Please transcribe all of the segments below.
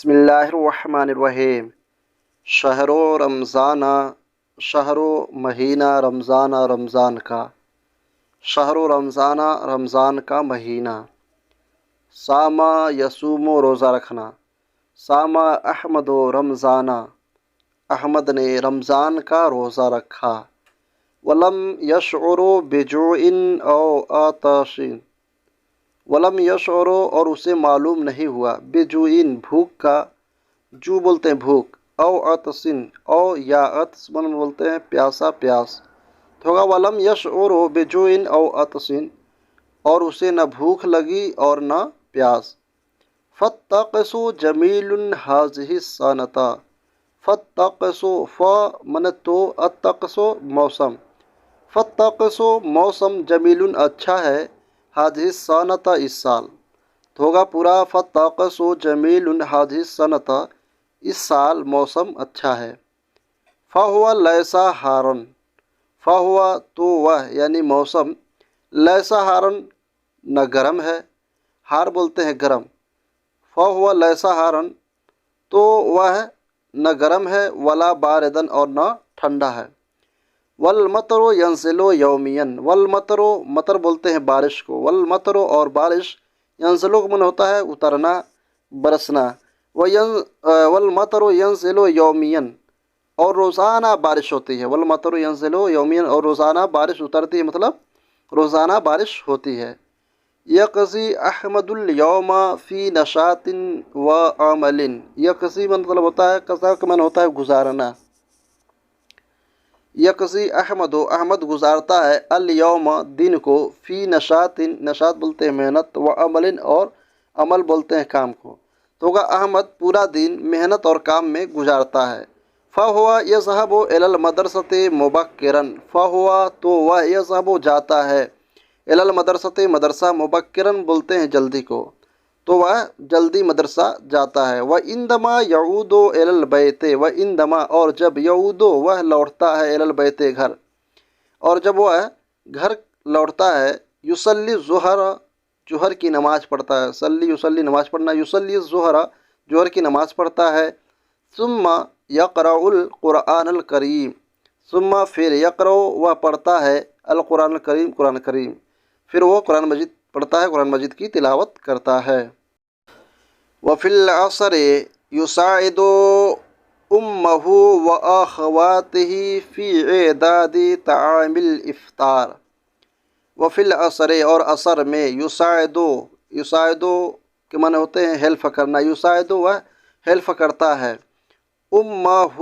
بسم اللہ الرحمن الرحیم۔ شہر و رمضانہ، شہر و مہینہ رمضانہ، رمضان کا شہر و رمضانہ، رمضان کا مہینہ۔ سامہ یصوم و روزہ رکھنا، سامہ احمد و رمضانہ، احمد نے رمضان کا روزہ رکھا۔ ولم یشعر بجوع او عطش، ولم یشعر اور اسے معلوم نہیں ہوا، بجوع بھوک کا، جو بولتے ہیں بھوک، او عطش او یا عطش بولتے ہیں پیاسا، پیاس تو ہوگا ولم یشعر بجوع او عطش، اور اسے نہ بھوک لگی اور نہ پیاس۔ فالطقس جمیل هذه السنة، فالطقس ف من تو، الطقس موسم، فالطقس موسم جمیل اچھا ہے، هذه السنة اس سال تو ہوگا پورا فالطقس جمیل هذه السنة اس سال موسم اچھا ہے۔ فهو لیس حارا، فهو تو وہ یعنی موسم، لیس حارا نہ گرم ہے، حار بولتے ہیں گرم، فهو لیس حارا تو وہ نہ گرم ہے، ولا باردن اور نہ ٹھنڈا ہے۔ والمطر ینزل یومیا، والمطر مطر بولتے ہیں بارش کو، والمطر اور بارش، ینزل من ہوتا ہے اترنا، برسنا، والمطر ینزل یومیا اور روزانہ بارش ہوتی ہے، والمطر ینزل یومیا اور روزانہ بارش اترتی ہے، مطلب روزانہ بارش ہوتی ہے۔ یقضی احمد الیوم فی نشاط و عمل، یقضی مطلب ہوتا ہے، قضا کا معنی ہوتا ہے گزارنا۔ یقضی احمد احمد گزارتا ہے، الیوم دن کو، فی نشاط نشاط بولتے ہیں محنت، و عمل اور عمل بولتے ہیں کام کو تو ہوگا احمد پورا دن محنت اور کام میں گزارتا ہے۔ فہو یذہب الی المدرسۃ مبکرا، فہو تو وہ یذہب جاتا ہے، الی المدرسۃ مدرسہ، مبکرا بولتے ہیں جلدی کو تو وہ جلدی مدرسہ جاتا ہے۔ وعندما یعود الی البیت، وعندما اور جب یعود وہ لوٹتا ہے، الی البیت گھر، اور جب وہ گھر لوٹتا ہے، یصلی الظہر ظہر کی نماز پڑھتا ہے، صلی یصلی نماز پڑھنا، یصلی الظہر ظہر کی نماز پڑھتا ہے۔ ثم یقرأ القرآن الکریم، ثم پھر یقرأ وہ پڑھتا ہے، القرآن الکریم قرآن کریم، پھر وہ قرآن مجید پڑھتا ہے، قرآن مجید کی تلاوت کرتا ہے۔ وفی العصر یساعد امہ واخواتہ فی اعداد طعام الافطار، وفی العصر اور عصر میں، یساعد کے معنی ہوتے ہیں ہیلپ کرنا، یساعد وہ ہیلپ کرتا ہے، امہ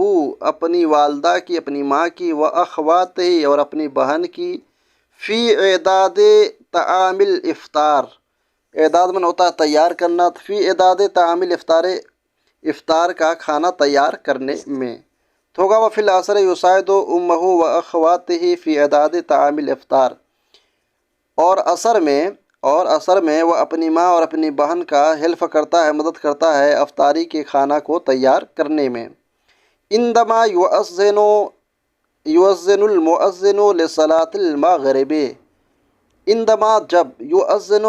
اپنی والدہ کی، اپنی ماں کی، و اخواتہ اور اپنی بہن کی، فی اعداد طعام الافطار، اعداد من ہوتا ہے تیار کرنا، فی اعداد طعام الافطار افطار کا کھانا تیار کرنے میں تو ہوگا وفی العصر یساعد امہ و اخواتہ فی اعداد طعام الافطار، اور عصر میں وہ اپنی ماں اور اپنی بہن کا ہیلپ کرتا ہے، مدد کرتا ہے افطاری کے کھانا کو تیار کرنے میں۔ عندما یؤذن المؤذن لصلاۃ المغرب، عندما جب یؤذن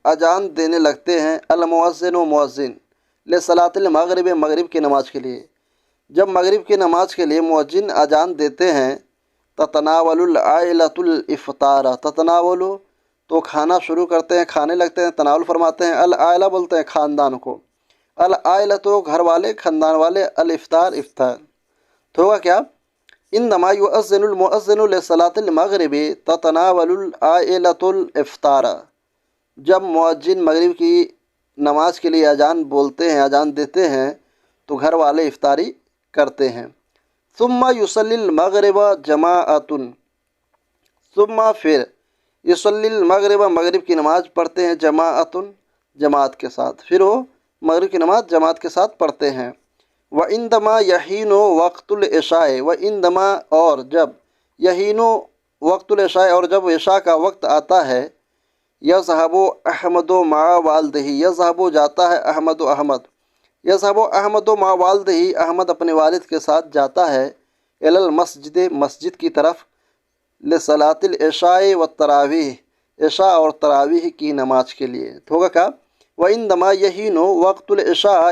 اذان دینے لگتے ہیں، المؤذن مؤذن، لصلاۃ المغرب مغرب کی نماز کے لیے، جب مغرب کی نماز کے لیے مؤذن اذان دیتے ہیں، تتناول العائلۃ الافطار، تتناول تو کھانا شروع کرتے ہیں، کھانے لگتے ہیں، تناول فرماتے ہیں، العائلہ بولتے ہیں خاندان کو، العائلہ تو گھر والے، خاندان والے، الافطار افطار تو ہوگا کیا، انما یؤذن المؤذن لصلاۃ المغرب تتناول العائلۃ الافطار، جب مؤذن مغرب کی نماز کے لیے اذان بولتے ہیں، اذان دیتے ہیں تو گھر والے افطاری کرتے ہیں۔ ثم یصلی المغرب جماعۃ، ثم پھر یصلی المغرب مغرب کی نماز پڑھتے ہیں، جماعۃ جماعت کے ساتھ، پھر وہ مغرب کی نماز جماعت کے ساتھ پڑھتے ہیں۔ وعندما یحین وقت العشاء، وعندما اور جب، یحین وقت العشاء اور جب عشاء کا وقت آتا ہے، یذہب احمد مع والدہ، یذہب جاتا ہے احمد یذہب احمد مع والدہ احمد اپنے والد کے ساتھ جاتا ہے، الی المسجد مسجد کی طرف، لصلاۃ العشاء والتراویح عشاء اور تراویح کی نماز کے لیے تو ہوگا کیا، وعندما یحین وقت العشاء